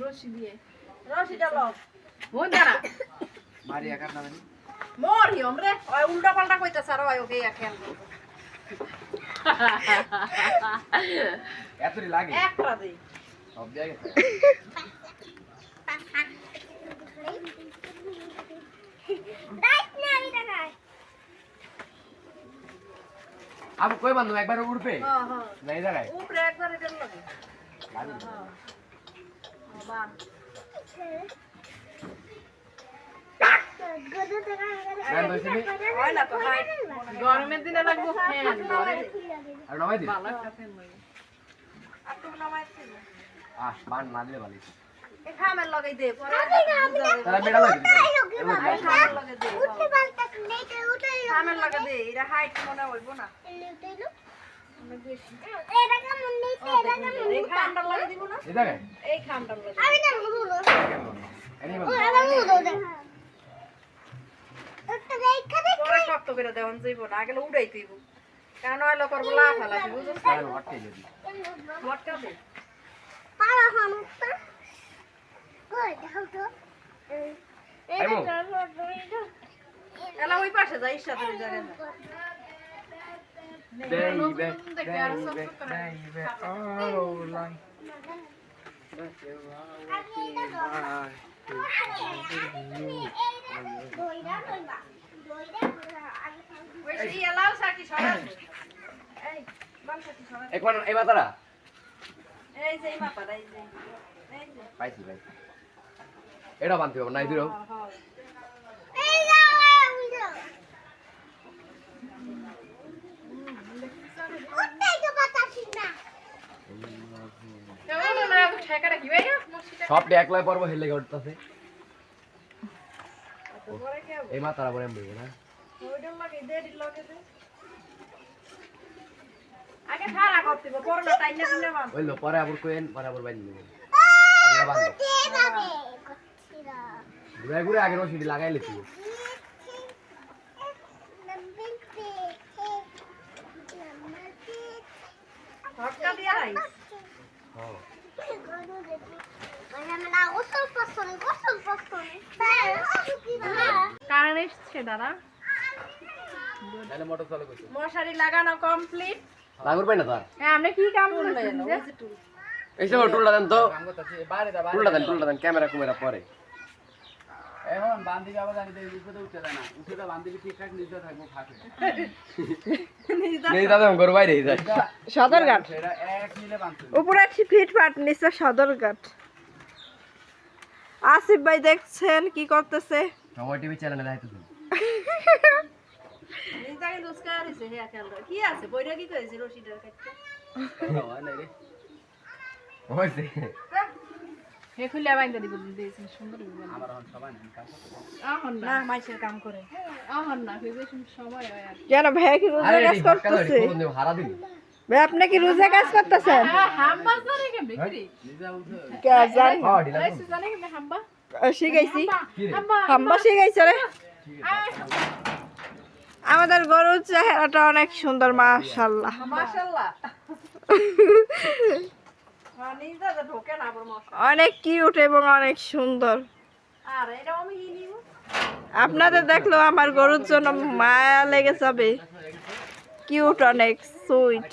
রশি দিয়ে রশিটা লও বোন দাঁড়া মারি একার নামে মরি ওমরে ওই উল্টা পাল্টা কইতাছ আর ওই ওকে খেয়াল করব এতরি লাগে একটা দেই সব জায়গায় আবু কই বান্ধব একবার উড়বে হ্যাঁ হ্যাঁ নাই জায়গায় উপরে একবার এটার লাগে লাগে হ্যাঁ বান গান দইছে নি হয় না তো হাই গরমের দিনে লাগবো ফ্যান আর নামাই দি ভালো একটা ফ্যান লাগে আর তুমি নামাইছিল বান না দিলে ভালো এ খামের লাগাই দে পরে তারা মেডা লাগে খামের লাগাই দে খামের লাগাই দে এরা হাইট মনে হইব না অনেক বেশি এই খামটা লাগাই দিব না এই জায়গায় এই খামটা লাগাই এনি পরে শক্ত করে দেওয়ান যাইব না আগে উড়াই দিব কারণ ওই লোকের বলা ফেলা দিব বুঝছ আর হটকে যদি মটকা দে আইমো এলা ওই পাশে যাই সাথে জায়গা না baby oh like ওই সেই এলাও সাকি সরাস এই বাম সাকি সরাস একবার এই মাতারা এই যে এই মাপা এই যে পাইছি ভাই এটা বানতে হবে নাই দিরো সব একলাই পর্ব হেলে ঘটতাছে এই মাতারা পরে বলবো না ওইটার লাগে দেড়ি লাগে দে আগে খাড়া করতে হবে করোনা টাইম না দিলে মান বললো পরে আবার কোয়েন পরে আবার বাইন নেব আগে বান্ধব ঘুরে ঘুরে আগে রশিটি লাগাই লেছি হটকা দিয়া রাইস হ্যাঁ কারেন্ট এসছে দাদা তাহলে মোটর চালু করছো মশারি লাগানো কমপ্লিট লাগুর পাই না তার হ্যাঁ আপনি কি কাম করছেন যে এই সব টুলটা দেন তো টুলটা দেন ক্যামেরা কুমেরা পরে এখন বান্দি বাবা জানিতে উপরে উঠতে দেয় না উপরে বান্দিকে ঠিকঠাক নিচে থাকবো ফাঁকে নেই দাদা ঘর বাইরে যায় সদরঘাট সেটা এক মিলে বাঁধতে উপরে ফিটফাট নিচে সদরঘাট আসিফ ভাই দেখছেন কি করতেছে সবাই টিভি চ্যানেলে দেখাইতেছেন কি আছে বইটা কি করেছে রশিদার কাছে হইছে হে খুলে বাইন্দা দিব দিয়েছেন সুন্দর আমার এখন সবাই নেই কাজ করতে আহন না না মাইসের কাম করে আহন না কইবে সময় হয় আর কেন ভাই কি রোজা কাজ করতেছে হারা দিন ভাই আপনি কি রোজা কাজ করতেছেন হাম্বা জানে কেমনে কি নিজে উঠে কে জানি হ্যাঁ ঢিলা রে জানে কেমনে হাম্বা শিখাইছি হাম্বা হাম্বা শিখাইছে রে আমাদের গরুর চেহারাটা অনেক সুন্দর মাশাআল্লাহ মাশাআল্লাহ অনেক কিউট এবং অনেক সুন্দর আপনাদের দেখলো আমার গরুর জন্য মায়া লেগে যাবে কিউট অনেক সুইট